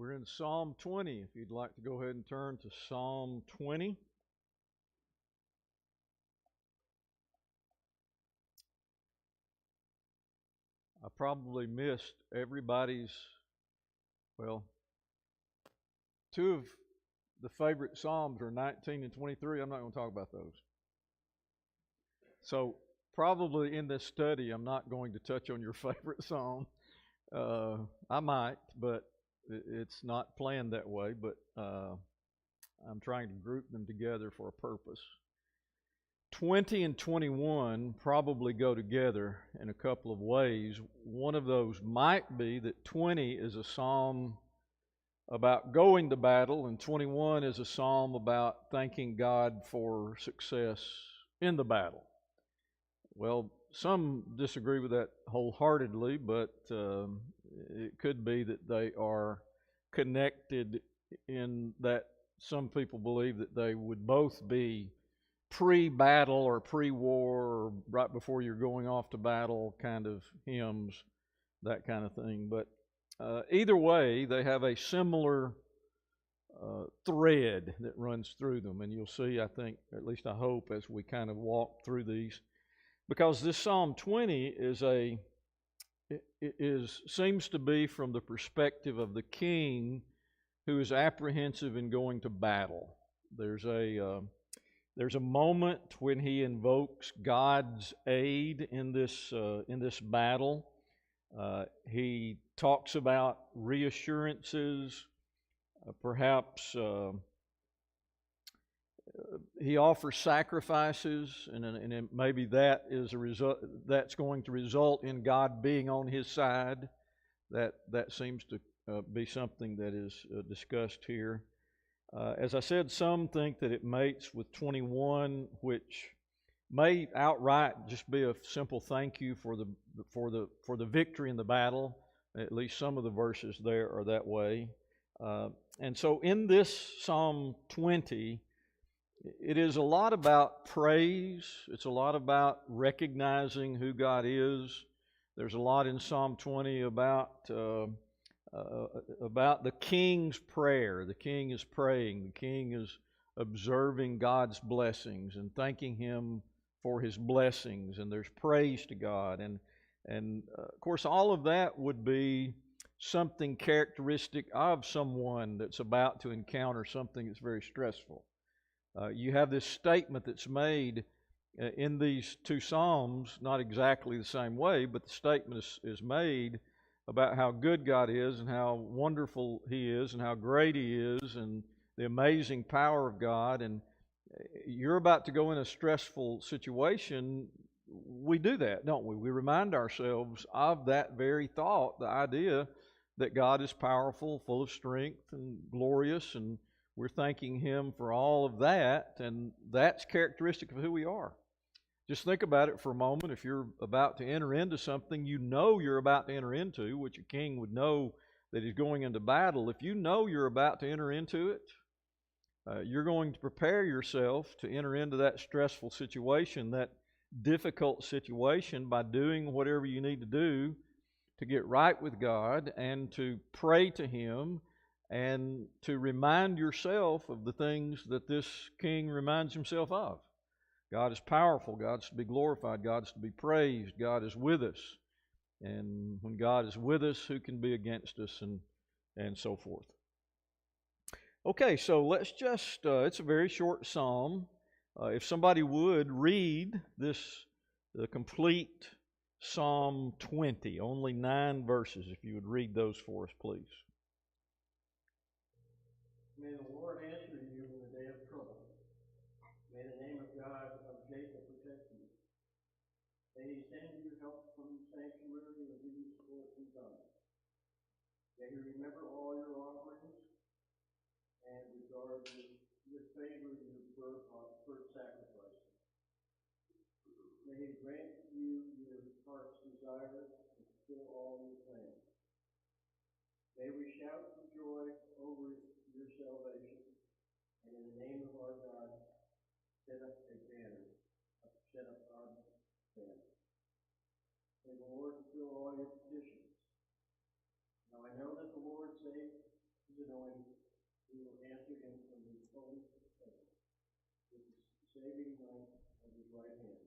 We're in Psalm 20. If you'd like to go ahead and turn to Psalm 20. I probably missed everybody's, well, two of the favorite Psalms are 19 and 23. I'm not going to talk about those. So, probably in this study, I'm not going to touch on your favorite Psalm. I might, but it's not planned that way. But I'm trying to group them together for a purpose. 20 and 21 probably go together in a couple of ways. One of those might be that 20 is a psalm about going to battle, and 21 is a psalm about thanking God for success in the battle. Well, some disagree with that wholeheartedly, but it could be that they are connected in that some people believe that they would both be pre-battle or pre-war or right before you're going off to battle kind of hymns, that kind of thing. But either way, they have a similar thread that runs through them. And you'll see, I think, at least I hope, as we kind of walk through these. Because this Psalm 20 seems to be from the perspective of the king who is apprehensive in going to battle. There's a moment when he invokes God's aid in this battle. He talks about reassurances. Perhaps he offers sacrifices, and maybe that is a result. That's going to result in God being on his side. That seems to be something that is discussed here. As I said, some think that it mates with 21, which may outright just be a simple thank you for the victory in the battle. At least some of the verses there are that way. And so in this Psalm 20, it is a lot about praise. It's a lot about recognizing who God is. There's a lot in Psalm 20 about the king's prayer. The king is praying. The king is observing God's blessings and thanking him for his blessings. And there's praise to God. And of course, all of that would be something characteristic of someone that's about to encounter something that's very stressful. You have this statement that's made in these two Psalms, not exactly the same way, but the statement is made about how good God is and how wonderful He is and how great He is and the amazing power of God. And you're about to go in a stressful situation. We do that, don't we? We remind ourselves of that very thought, the idea that God is powerful, full of strength, and glorious, and we're thanking Him for all of that, and that's characteristic of who we are. Just think about it for a moment. If you're about to enter into something you know you're about to enter into, which a king would know that he's going into battle, if you know you're about to enter into it, you're going to prepare yourself to enter into that stressful situation, that difficult situation, by doing whatever you need to do to get right with God and to pray to Him and to remind yourself of the things that this king reminds himself of. God is powerful. God is to be glorified. God is to be praised. God is with us. And when God is with us, who can be against us, and so forth. Okay, so let's just, it's a very short psalm. If somebody would read the complete Psalm 20, only 9 verses, if you would read those for us, please. May the Lord answer you in the day of trouble. May the name of God of Jacob protect you. May He send you help from the sanctuary of these courts in Zion. May He remember all your offerings and regard with favor your burnt sacrifices. May He grant you your heart's desire and fulfill all your plans. May we shout for joy over your salvation, and in the name of our God, set up our banner. May the Lord fulfill all your petitions. Now I know that the Lord saves his to know him, we will answer him from his holy heaven, with the saving light of his right hand.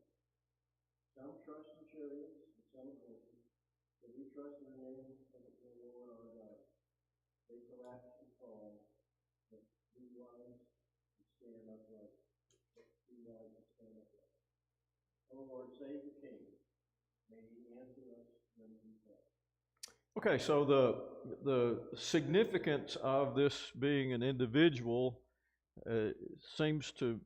Some trust in chariots, and some in horses, but we trust in the name of the Lord our God. They collapse and fall, but we rise and stand upright. We rise and stand upright. O Lord, save the King. May he answer us when we pray. Okay, so the significance of this being an individual seems to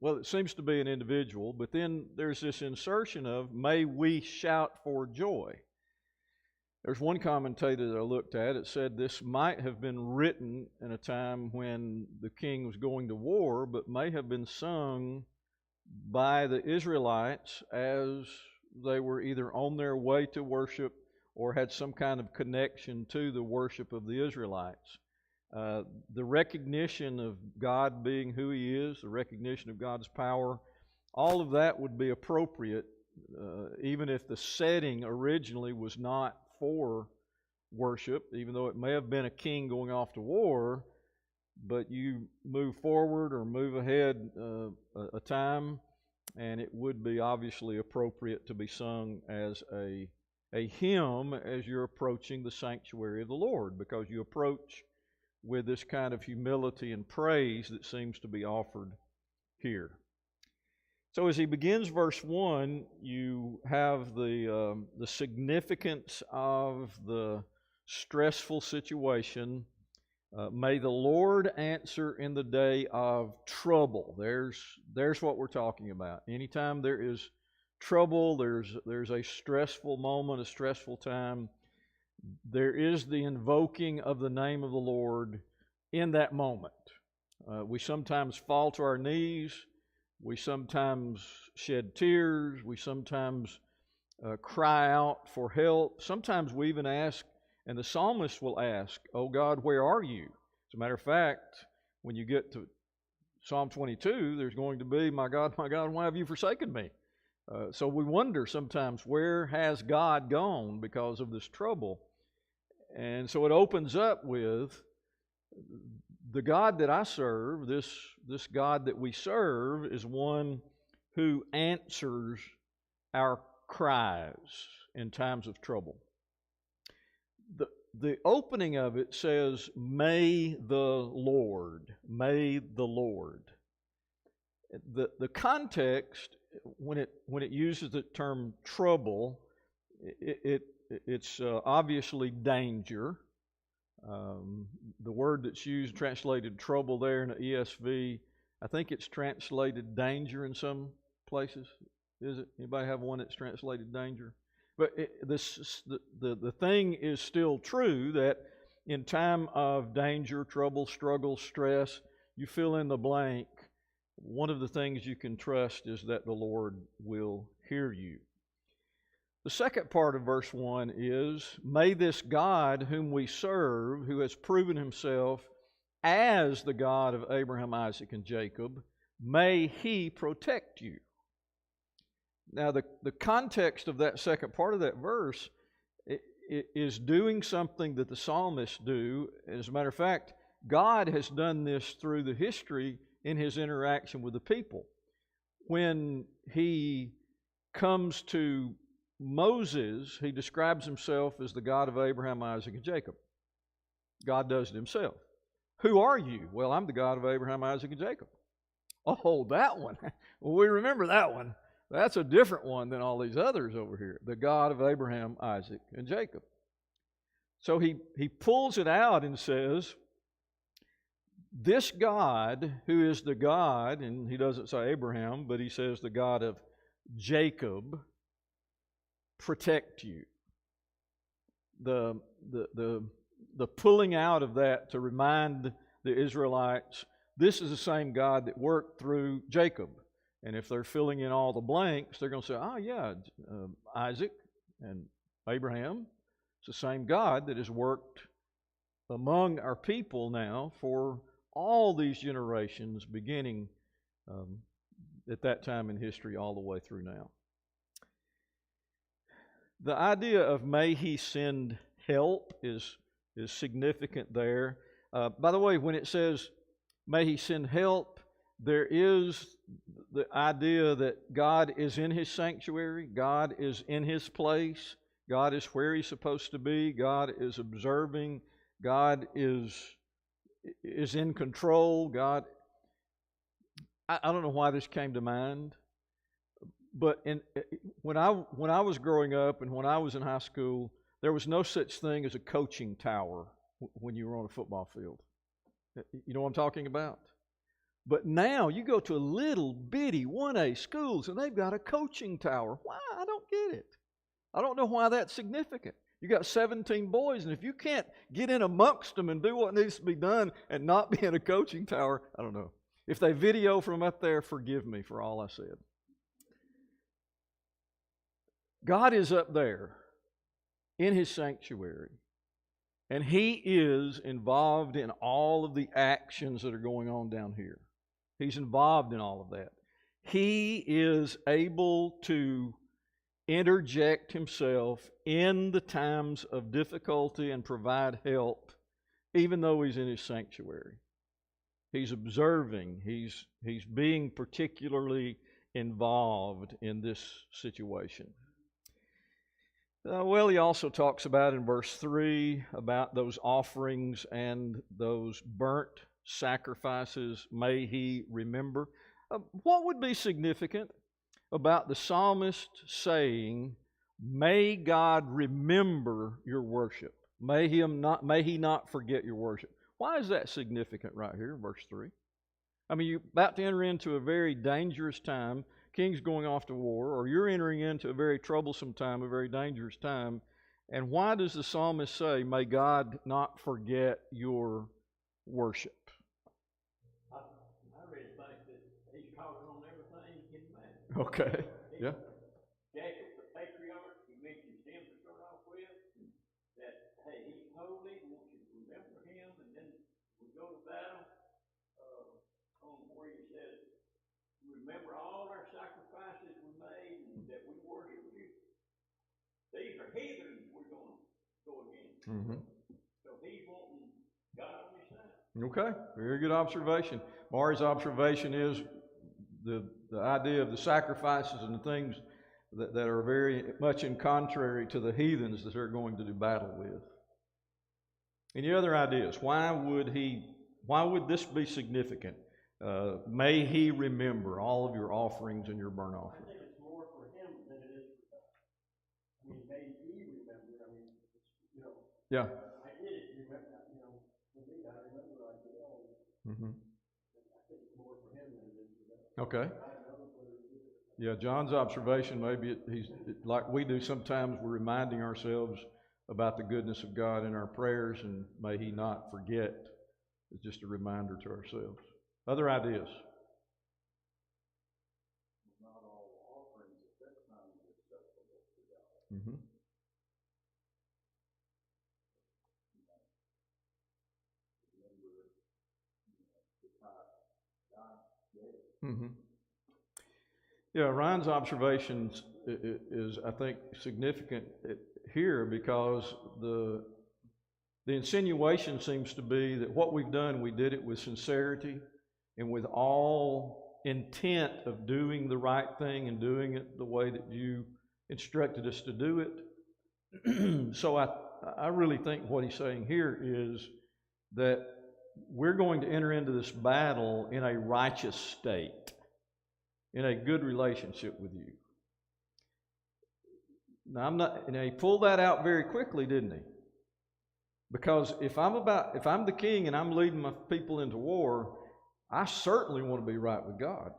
be an individual, but then there's this insertion of, may we shout for joy. There's one commentator that I looked at, it said this might have been written in a time when the king was going to war, but may have been sung by the Israelites as they were either on their way to worship or had some kind of connection to the worship of the Israelites. The recognition of God being who He is, the recognition of God's power, all of that would be appropriate, even if the setting originally was not for worship, even though it may have been a king going off to war, but you move forward or move ahead a time, and it would be obviously appropriate to be sung as a hymn as you're approaching the sanctuary of the Lord, because you approach with this kind of humility and praise that seems to be offered here. So as he begins verse 1, you have the significance of the stressful situation. May the Lord answer in the day of trouble. There's what we're talking about. Anytime there is trouble, there's a stressful moment, a stressful time, there is the invoking of the name of the Lord in that moment. We sometimes fall to our knees. We sometimes shed tears. We sometimes cry out for help. Sometimes we even ask, and the psalmist will ask, "Oh God, where are you?" As a matter of fact, when you get to Psalm 22, there's going to be, my God, why have you forsaken me?" So we wonder sometimes, where has God gone because of this trouble? And so it opens up with, the God that I serve, this God that we serve, is one who answers our cries in times of trouble. The opening of it says, "May the Lord," "May the Lord." The context, when it uses the term trouble, it's obviously danger. The word that's used, translated trouble there in the ESV, I think it's translated danger in some places. Is it? Anybody have one that's translated danger? But the thing is still true, that in time of danger, trouble, struggle, stress, you fill in the blank, one of the things you can trust is that the Lord will hear you. The second part of verse 1 is, may this God whom we serve, who has proven Himself as the God of Abraham, Isaac, and Jacob, may He protect you. Now, the context of that second part of that verse is doing something that the psalmists do. As a matter of fact, God has done this through the history in His interaction with the people. When He comes to Moses, He describes Himself as the God of Abraham, Isaac, and Jacob. God does it Himself. Who are you? Well, I'm the God of Abraham, Isaac, and Jacob. Oh, that one. Well, we remember that one. That's a different one than all these others over here. The God of Abraham, Isaac, and Jacob. So he pulls it out and says, this God, who is the God, and he doesn't say Abraham, but he says the God of Jacob, protect you. The pulling out of that to remind the Israelites, this is the same God that worked through Jacob. And if they're filling in all the blanks, they're going to say, oh yeah, Isaac and Abraham, it's the same God that has worked among our people now for all these generations, beginning at that time in history all the way through now. The idea of may He send help is is significant there. By the way, when it says, may He send help, there is the idea that God is in His sanctuary, God is in His place, God is where He's supposed to be, God is observing, God is in control. God, I don't know why this came to mind, but when I was growing up and when I was in high school, there was no such thing as a coaching tower when you were on a football field. You know what I'm talking about? But now you go to a little bitty 1A schools and they've got a coaching tower. Why? I don't get it. I don't know why that's significant. You got 17 boys, and if you can't get in amongst them and do what needs to be done and not be in a coaching tower, I don't know. If they video from up there, forgive me for all I said. God is up there in His sanctuary, and He is involved in all of the actions that are going on down here. He's involved in all of that. He is able to interject Himself in the times of difficulty and provide help, even though He's in His sanctuary. He's observing. He's being particularly involved in this situation. Well, he also talks about in verse 3 about those offerings and those burnt sacrifices may He remember. What would be significant about the psalmist saying, may God remember your worship? May He not forget your worship. Why is that significant right here in verse 3? I mean, you're about to enter into a very dangerous time. King's going off to war, or you're entering into a very troublesome time, a very dangerous time. And why does the psalmist say, may God not forget your worship? I really think that he's talking on everything he can imagine. Okay, yeah. Jacob, the patriarch, he mentions him to start off with, that, hey, he's holy, we want you to remember him, and then we go to battle, on where he says, remember all our sacrifices we made and that we worship you. These are heathens we're going to go against. Mm-hmm. So he's wanting God on his side. Okay, very good observation. Mari's observation is the idea of the sacrifices and the things that are very much in contrary to the heathens that they're going to do battle with. Any other ideas? Why would this be significant? May He remember all of your offerings and your burnt offerings. I think it's more for him than it is for us. I mean, may He remember. I mean, Yeah. I did remember, for me, I remember I did all this. Mm-hmm. I think it's more for him than it is for us. Okay. Yeah, John's observation, maybe he's like we do sometimes, we're reminding ourselves about the goodness of God in our prayers, and may He not forget. It's just a reminder to ourselves. Other ideas? Not all offerings at that time are acceptable to God. Mm-hmm. Mm-hmm. Yeah, Ryan's observation is, I think, significant here because the insinuation seems to be that what we've done, we did it with sincerity and with all intent of doing the right thing and doing it the way that you instructed us to do it. So I really think what he's saying here is that we're going to enter into this battle in a righteous state, in a good relationship with you. Now, he pulled that out very quickly, didn't he? Because if I'm the king and I'm leading my people into war, I certainly want to be right with God.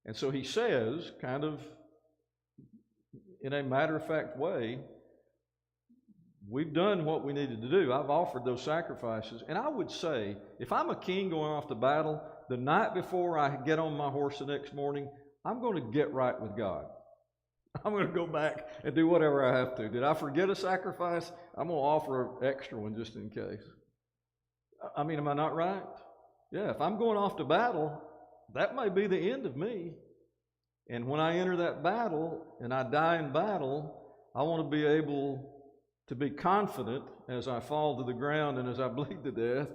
And so he says, kind of in a matter-of-fact way, we've done what we needed to do. I've offered those sacrifices. And I would say, if I'm a king going off to battle, the night before I get on my horse the next morning, I'm going to get right with God. I'm going to go back and do whatever I have to. Did I forget a sacrifice? I'm going to offer an extra one just in case. I mean, am I not right? Yeah, if I'm going off to battle, that may be the end of me. And when I enter that battle and I die in battle, I want to be able to be confident as I fall to the ground and as I bleed to death,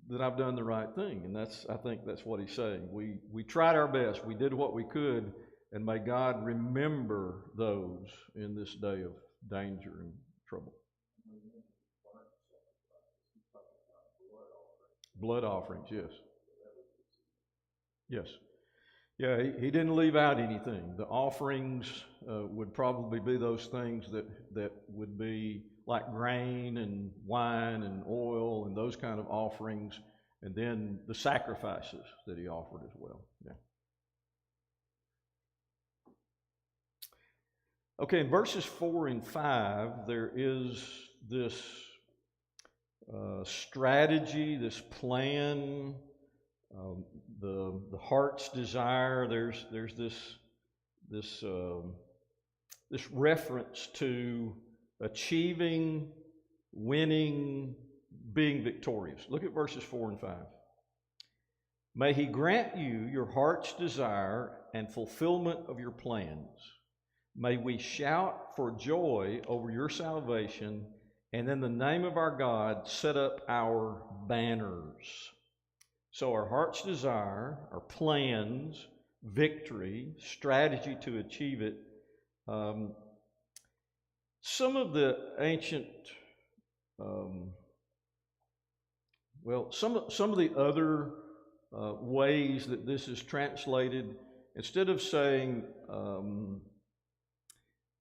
that I've done the right thing. And I think that's what he's saying. We tried our best. We did what we could, and may God remember those in this day of danger and trouble. Blood offerings, yes. Yes. Yeah, he didn't leave out anything. The offerings would probably be those things that would be like grain and wine and oil and those kind of offerings, and then the sacrifices that he offered as well. Yeah. Okay, in verses 4 and 5, there is this strategy, this plan, the heart's desire. There's this reference to achieving, winning, being victorious. Look at verses 4 and 5. May he grant you your heart's desire and fulfillment of your plans. May we shout for joy over your salvation, and in the name of our God set up our banners. So our heart's desire, our plans, victory, strategy to achieve it. Some of the ancient, some of the other ways that this is translated, instead of saying,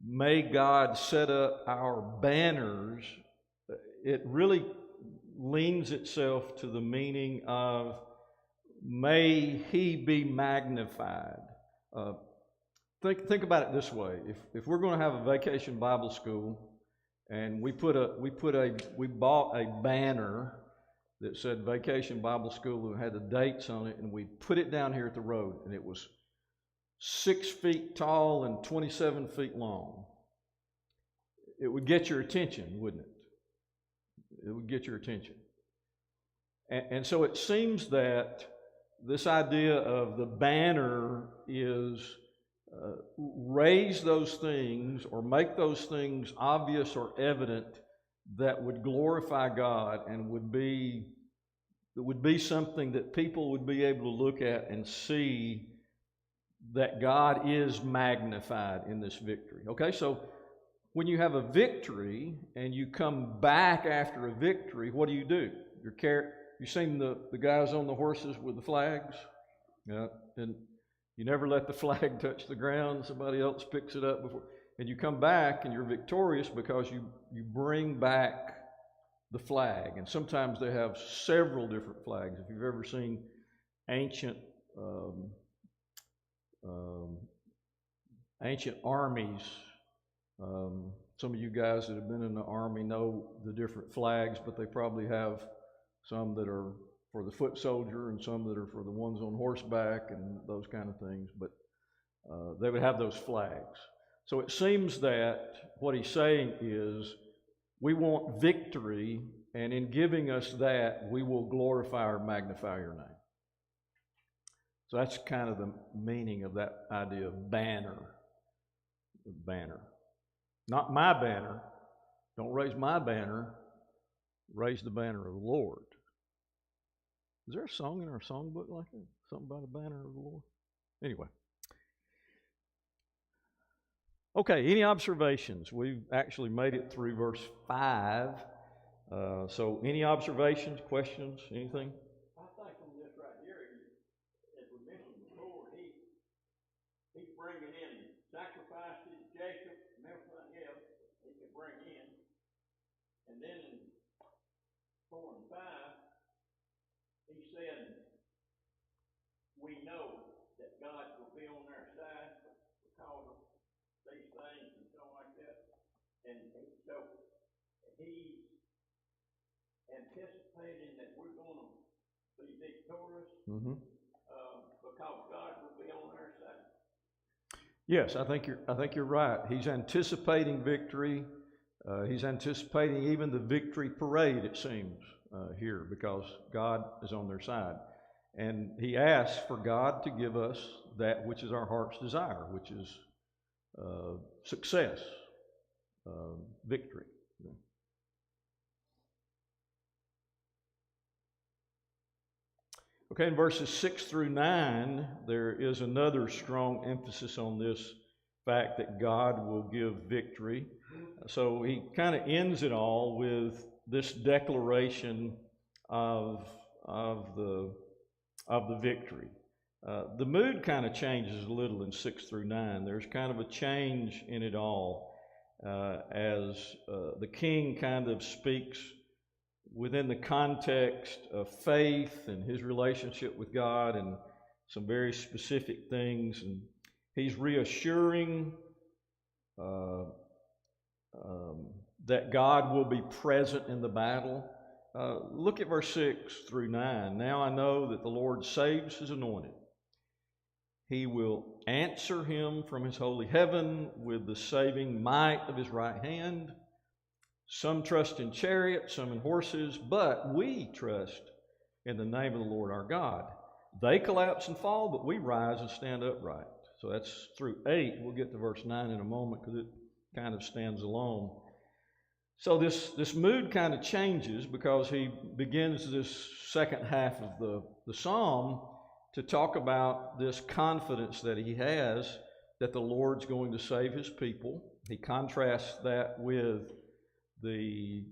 may God set up our banners, it really leans itself to the meaning of may he be magnified. Think about it this way: if we're going to have a vacation Bible school, and we bought a banner that said Vacation Bible School and had the dates on it, and we put it down here at the road, and it was 6 feet tall and 27 feet long, it would get your attention, wouldn't it? It would get your attention. And so it seems that this idea of the banner is raise those things or make those things obvious or evident that would glorify God and would be something that people would be able to look at and see that God is magnified in this victory. Okay, so when you have a victory and you come back after a victory, what do? You seen the guys on the horses with the flags? Yeah, and you never let the flag touch the ground. Somebody else picks it up before. And you come back and you're victorious because you bring back the flag. And sometimes they have several different flags. If you've ever seen ancient armies, some of you guys that have been in the army know the different flags, but they probably have some that are for the foot soldier and some that are for the ones on horseback and those kind of things. But they would have those flags. So it seems that what he's saying is we want victory, and in giving us that, we will glorify or magnify your name. So that's kind of the meaning of that idea of banner. Banner. Not my banner. Don't raise my banner. Raise the banner of the Lord. Is there a song in our songbook like that? Something about a banner of the Lord? Anyway. Okay, any observations? We've actually made it through verse 5. So any observations, questions, anything? I think on this right here, as we mentioned before, he's bringing in sacrifices, Jacob, and everything else he can bring in. And then in 4 and 5, he said, we know that God will be on their side because of these things and so like that. And so he's anticipating that we're going to be victorious because God will be on our side. Yes, I think you're right. He's anticipating victory. He's anticipating even the victory parade, it seems, here, because God is on their side. And he asks for God to give us that which is our heart's desire, which is success, victory. Okay, in verses 6 through 9, there is another strong emphasis on this fact that God will give victory. So he kind of ends it all with this declaration of the victory. The mood kind of changes a little in 6 through 9. There's kind of a change in it all as the king kind of speaks within the context of faith and his relationship with God and some very specific things. And he's reassuring that God will be present in the battle. Look at verse 6 through 9. Now I know that the Lord saves his anointed. He will answer him from his holy heaven with the saving might of his right hand. Some trust in chariots, some in horses, but we trust in the name of the Lord our God. They collapse and fall, but we rise and stand upright. So that's through 8. We'll get to verse 9 in a moment because it kind of stands alone. So this mood kind of changes because he begins this second half of the psalm to talk about this confidence that he has that the Lord's going to save his people. He contrasts that with the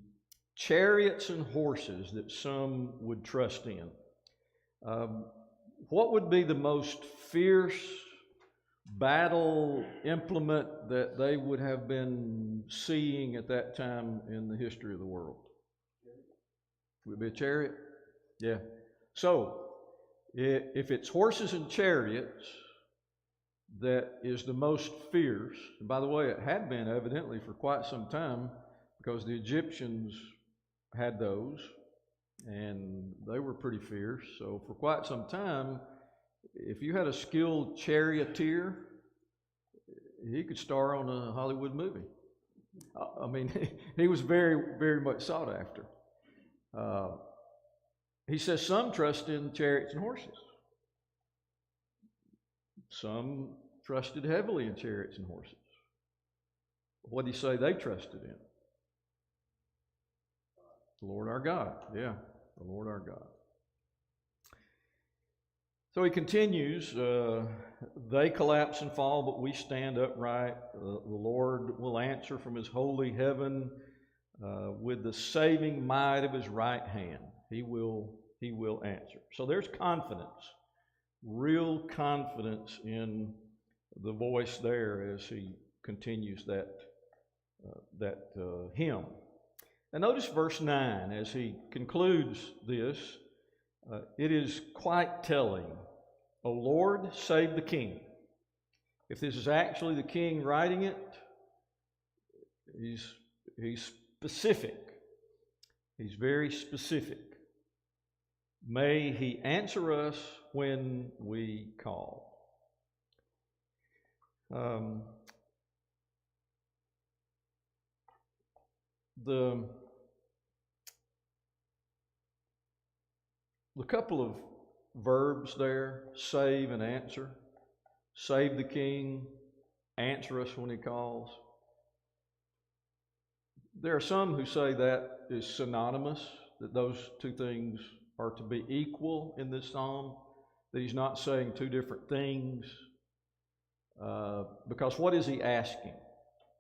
chariots and horses that some would trust in. What would be the most fierce battle implement that they would have been seeing at that time in the history of the world? Would it be a chariot? Yeah. So, if it's horses and chariots that is the most fierce, and by the way, it had been evidently for quite some time because the Egyptians had those and they were pretty fierce. So for quite some time, if you had a skilled charioteer, he could star on a Hollywood movie. I mean, he was very, very much sought after. He says some trust in chariots and horses. Some trusted heavily in chariots and horses. What did he say they trusted in? The Lord our God. Yeah, the Lord our God. So he continues, they collapse and fall, but we stand upright. The Lord will answer from his holy heaven with the saving might of his right hand. He will answer. So there's confidence, real confidence in the voice there as he continues that hymn. And notice verse 9 as he concludes this. It is quite telling. O Lord, save the king. If this is actually the king writing it, he's specific. He's very specific. May he answer us when we call. The couple of verbs there, save and answer. Save the king, answer us when he calls. There are some who say that is synonymous, that those two things are to be equal in this psalm, that he's not saying two different things. Because what is he asking?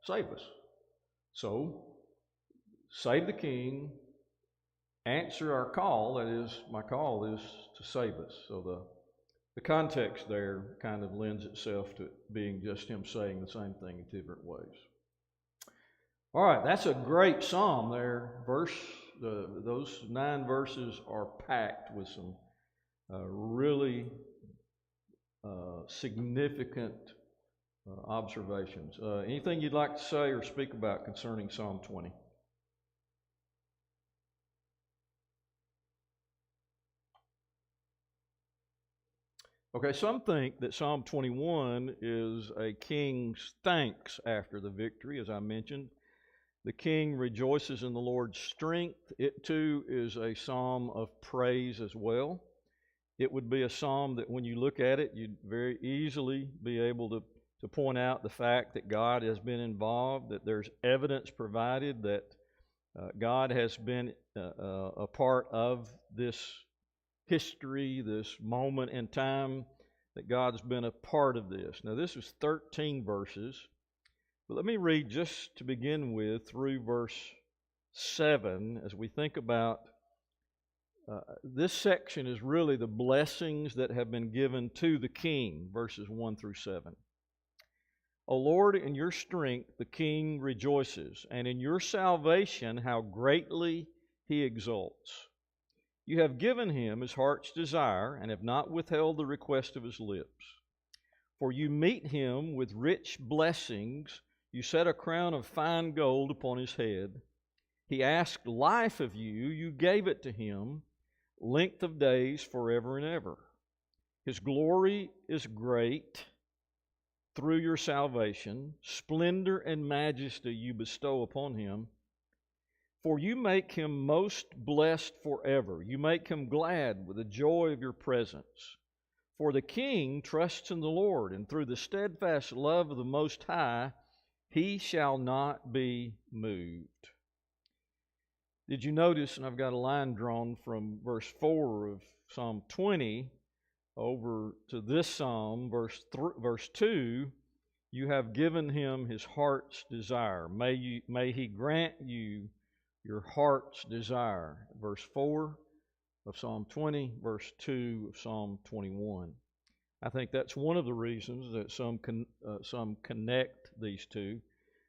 Save us. So, save the king, answer our call. That is, my call is to save us. So the context there kind of lends itself to it being just him saying the same thing in two different ways. All right, that's a great psalm there. Those 9 verses are packed with some really significant observations. Anything you'd like to say or speak about concerning Psalm 20? Okay, some think that Psalm 21 is a king's thanks after the victory, as I mentioned. The king rejoices in the Lord's strength. It too is a psalm of praise as well. It would be a psalm that when you look at it, you'd very easily be able to point out the fact that God has been involved, that there's evidence provided that God has been a part of this history, this moment in time that God's been a part of this. Now, this is 13 verses, but let me read just to begin with through verse 7 as we think about this section is really the blessings that have been given to the king, verses 1 through 7. O Lord, in your strength the king rejoices, and in your salvation how greatly he exults. You have given him his heart's desire, and have not withheld the request of his lips. For you meet him with rich blessings, you set a crown of fine gold upon his head. He asked life of you, you gave it to him, length of days forever and ever. His glory is great through your salvation. Splendor and majesty you bestow upon him. For you make him most blessed forever. You make him glad with the joy of your presence. For the king trusts in the Lord, and through the steadfast love of the Most High, he shall not be moved. Did you notice, and I've got a line drawn from verse 4 of Psalm 20 over to this psalm, verse 2, you have given him his heart's desire. May he grant you your heart's desire. Verse 4 of Psalm 20, verse 2 of Psalm 21. I think that's one of the reasons that some connect these two.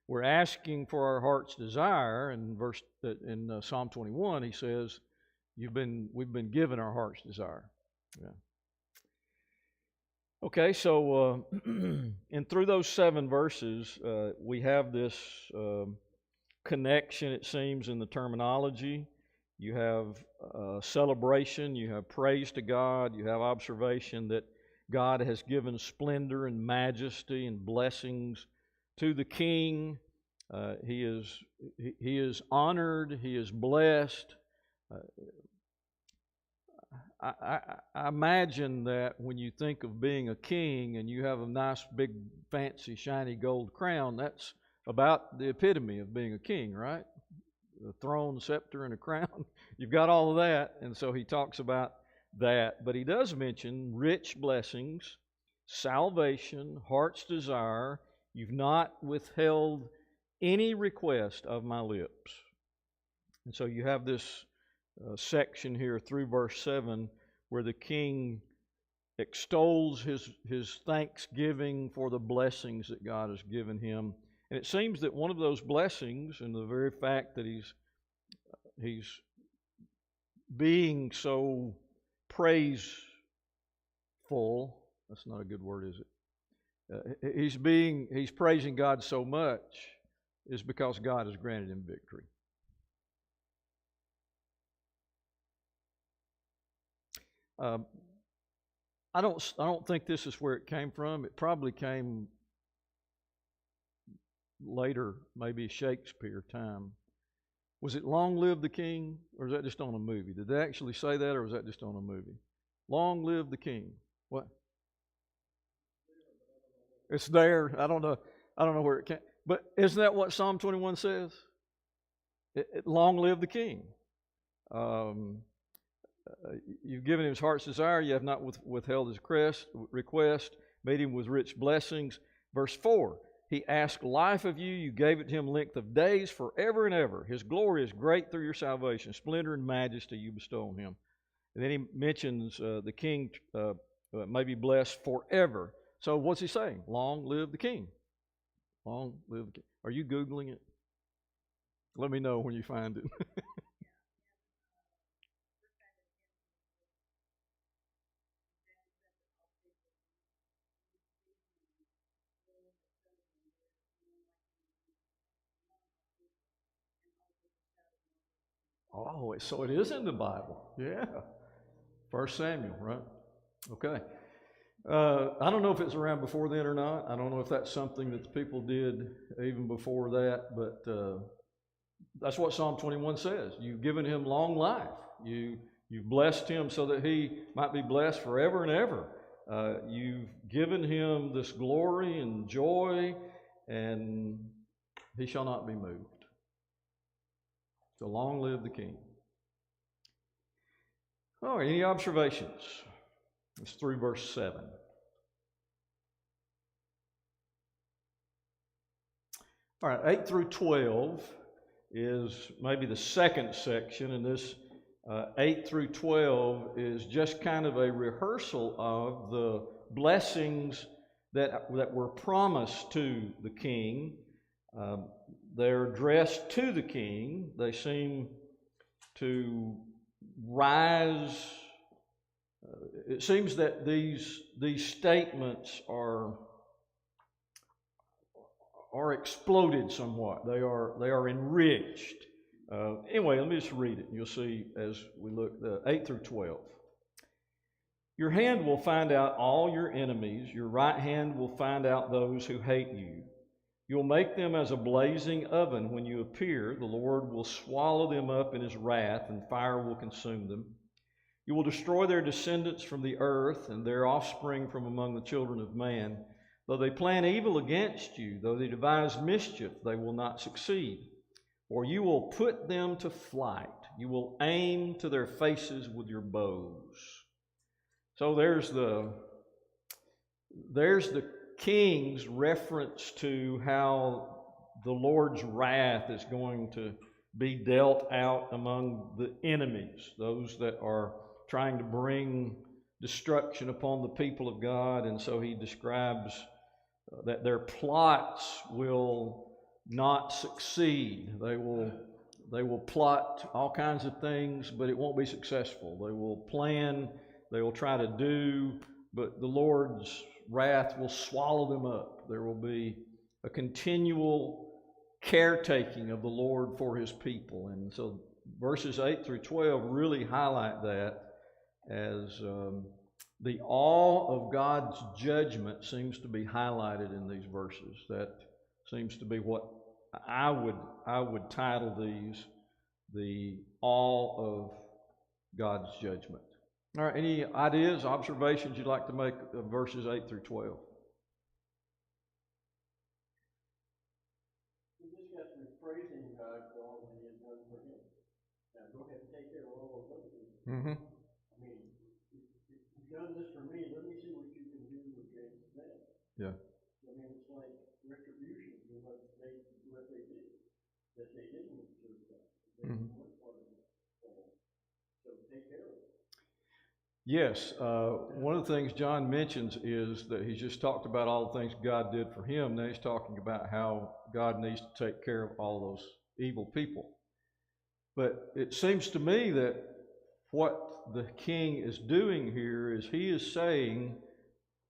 We're asking for our heart's desire, and in Psalm 21 he says, we've been given our heart's desire. Yeah. Okay, so and through those 7 verses, we have this connection, it seems, in the terminology. You have celebration, you have praise to God, you have observation that God has given splendor and majesty and blessings to the king. He is honored, he is blessed. I imagine that when you think of being a king and you have a nice, big, fancy, shiny gold crown, that's about the epitome of being a king, right? The throne, scepter, and a crown. You've got all of that, and so he talks about that. But he does mention rich blessings, salvation, heart's desire. You've not withheld any request of my lips. And so you have this section here through verse 7 where the king extols his thanksgiving for the blessings that God has given him. And it seems that one of those blessings, and the very fact that he's being so praiseful, that's not a good word, is it? He's praising God so much is because God has granted him victory. I don't think this is where it came from. It probably came later, maybe Shakespeare time. Was it "Long Live the King," or is that just on a movie? Did they actually say that, or was that just on a movie? Long live the King. What? It's there. I don't know where it came. But isn't that what Psalm 21 says? Long live the King. You've given him his heart's desire. You have not withheld his request. Made him with rich blessings. Verse 4. He asked life of you. You gave it to him length of days forever and ever. His glory is great through your salvation. Splendor and majesty you bestow on him. And then he mentions the king may be blessed forever. So what's he saying? Long live the king. Long live the king. Are you Googling it? Let me know when you find it. Oh, so it is in the Bible. Yeah. 1 Samuel, right? Okay. I don't know if it's around before then or not. I don't know if that's something that the people did even before that, but that's what Psalm 21 says. You've given him long life. You've blessed him so that he might be blessed forever and ever. You've given him this glory and joy, and he shall not be moved. So long live the king. Oh, any observations? It's through verse 7. All right, 8 through 12 is maybe the second section, and this 8 through 12 is just kind of a rehearsal of the blessings that were promised to the king. They're addressed to the king. They seem to rise. It seems that these statements are exploded somewhat. They are enriched. Anyway, let me just read it. You'll see as we look 8 through 12. Your hand will find out all your enemies. Your right hand will find out those who hate you. You'll make them as a blazing oven when you appear. The Lord will swallow them up in his wrath, and fire will consume them. You will destroy their descendants from the earth, and their offspring from among the children of man. Though they plan evil against you, though they devise mischief, they will not succeed. For you will put them to flight. You will aim to their faces with your bows. So there's the king's reference to how the Lord's wrath is going to be dealt out among the enemies, those that are trying to bring destruction upon the people of God. And so he describes that their plots will not succeed. They will plot all kinds of things, but it won't be successful. They will plan, they will try to do, but the Lord's wrath will swallow them up. There will be a continual caretaking of the Lord for his people. And so verses 8 through 12 really highlight that, as the awe of God's judgment seems to be highlighted in these verses. That seems to be what I would title these, the awe of God's judgment. All right, any ideas, observations you'd like to make of verses 8 through 12? He just got through praising God for all that he had done for him. Now go ahead and take care of all those other people. Mm-hmm. I mean, you've done this for me, let me see what you can do against them. Yeah. I mean, it's like retribution for what they did, that they didn't deserve that. They weren't part of it. So take care of it. Yes, one of the things John mentions is that he's just talked about all the things God did for him. Now he's talking about how God needs to take care of all those evil people. But it seems to me that what the king is doing here is he is saying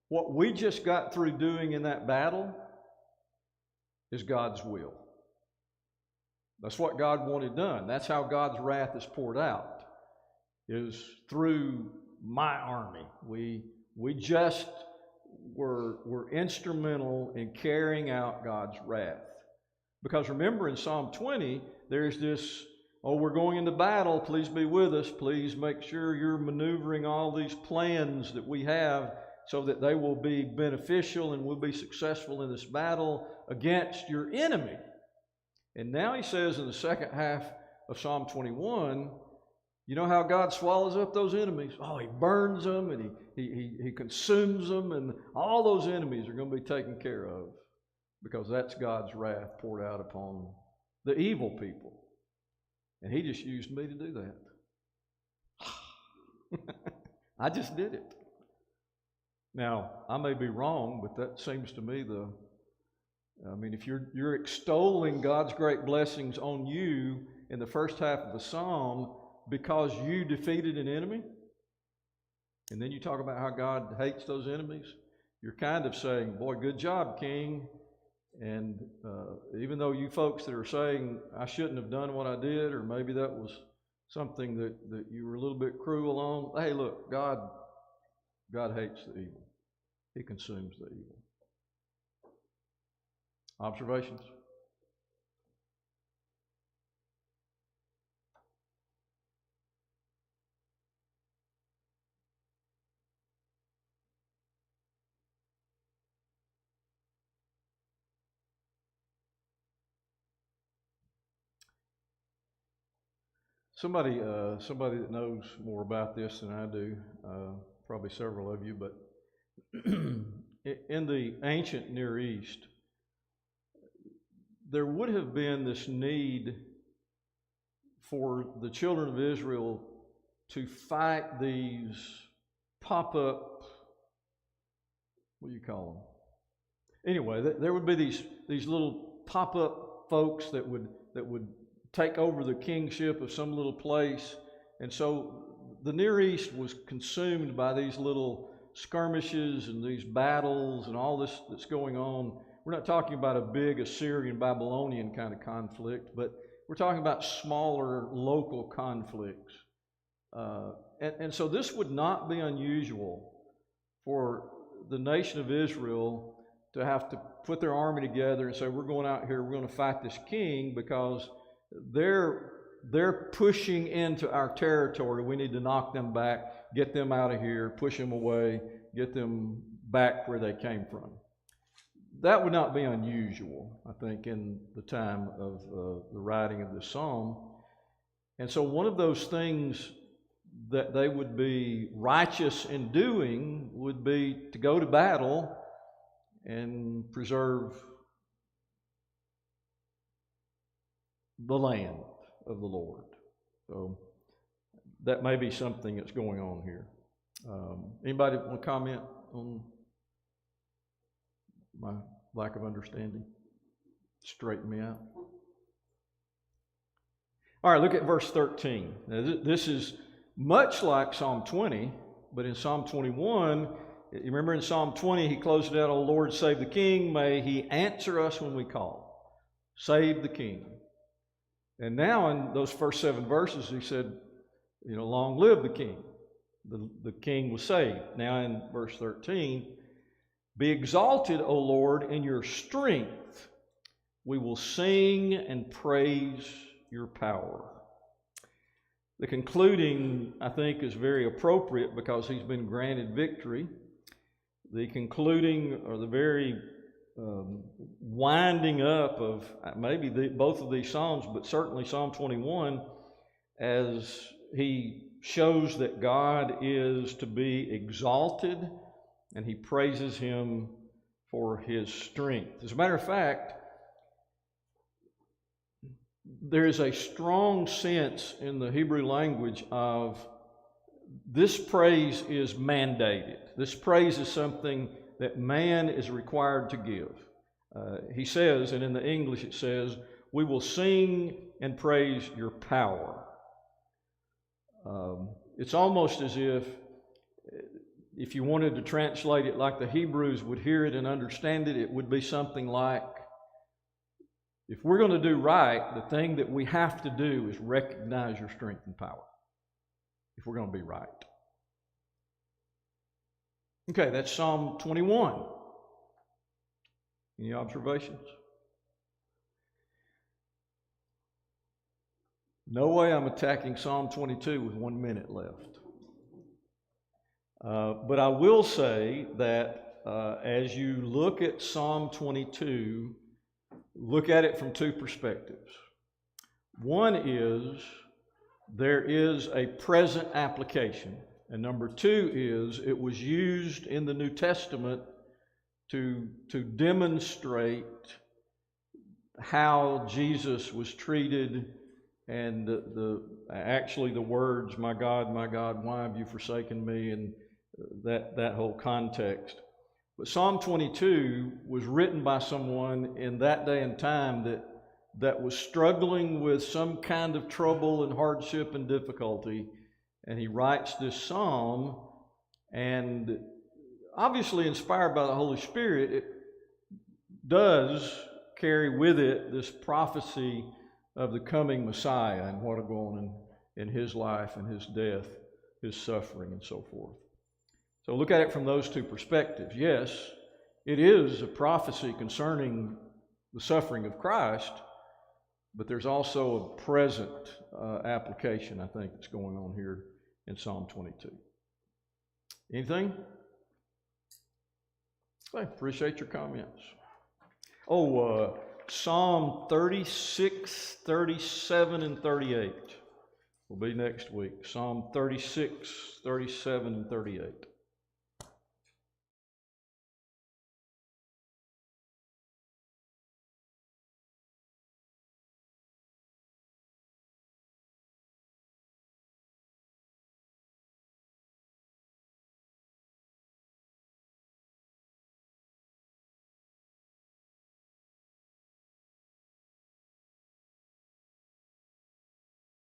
what we just got through doing in that battle is God's will. That's what God wanted done. That's how God's wrath is poured out, is through my army. We just were instrumental in carrying out God's wrath. Because remember in Psalm 20, there's this, oh, we're going into battle, please be with us, please make sure you're maneuvering all these plans that we have so that they will be beneficial and we'll be successful in this battle against your enemy. And now he says in the second half of Psalm 21, you know how God swallows up those enemies? Oh, he burns them and he consumes them, and all those enemies are going to be taken care of because that's God's wrath poured out upon the evil people. And he just used me to do that. I just did it. Now, I may be wrong, but that seems to me if you're extolling God's great blessings on you in the first half of the psalm because you defeated an enemy, and then you talk about how God hates those enemies, you're kind of saying, boy, good job, King. And even though you folks that are saying I shouldn't have done what I did, or maybe that was something that you were a little bit cruel on, hey, look, God hates the evil. He consumes the evil. Observations? Somebody that knows more about this than I do, probably several of you, but in the ancient Near East, there would have been this need for the children of Israel to fight these pop-up, what do you call them? Anyway, there would be these little pop-up folks that would take over the kingship of some little place. And so the Near East was consumed by these little skirmishes and these battles and all this that's going on. We're not talking about a big Assyrian, Babylonian kind of conflict, but we're talking about smaller local conflicts. And so this would not be unusual for the nation of Israel to have to put their army together and say, we're going out here, we're going to fight this king because they're pushing into our territory. We need to knock them back, get them out of here, push them away, get them back where they came from. That would not be unusual, I think, in the time of the writing of this psalm. And so one of those things that they would be righteous in doing would be to go to battle and preserve the land of the Lord. So that may be something that's going on here. Anybody want to comment on my lack of understanding? Straighten me out. All right, look at verse 13. Now, this is much like Psalm 20, but in Psalm 21, you remember in Psalm 20, he closed it out, O Lord, save the king. May he answer us when we call. Save the king. And now in those first 7 verses, he said, long live the king. The king was saved. Now in verse 13, be exalted, O Lord, in your strength. We will sing and praise your power. The concluding, I think, is very appropriate because he's been granted victory. The concluding, or the very winding up of maybe both of these Psalms, but certainly Psalm 21, as he shows that God is to be exalted and he praises him for his strength. As a matter of fact, there is a strong sense in the Hebrew language of this praise is mandated. This praise is something that man is required to give. He says, and in the English it says, we will sing and praise your power. It's almost as if you wanted to translate it like the Hebrews would hear it and understand it, it would be something like, if we're going to do right, the thing that we have to do is recognize your strength and power. If we're going to be right. Okay, that's Psalm 21. Any observations? No way I'm attacking Psalm 22 with 1 minute left. But I will say that as you look at Psalm 22, look at it from 2 perspectives. One is there is a present application. And number 2 is it was used in the New Testament to demonstrate how Jesus was treated and actually the words, my God, why have you forsaken me, and that whole context. But Psalm 22 was written by someone in that day and time that was struggling with some kind of trouble and hardship and difficulty. And he writes this psalm, and obviously inspired by the Holy Spirit, it does carry with it this prophecy of the coming Messiah and what will go on in his life and his death, his suffering, and so forth. So look at it from those 2 perspectives. Yes, it is a prophecy concerning the suffering of Christ, but there's also a present application, I think, that's going on here in Psalm 22. Anything? I appreciate your comments. Psalm 36, 37, and 38. will be next week. Psalm 36, 37, and 38.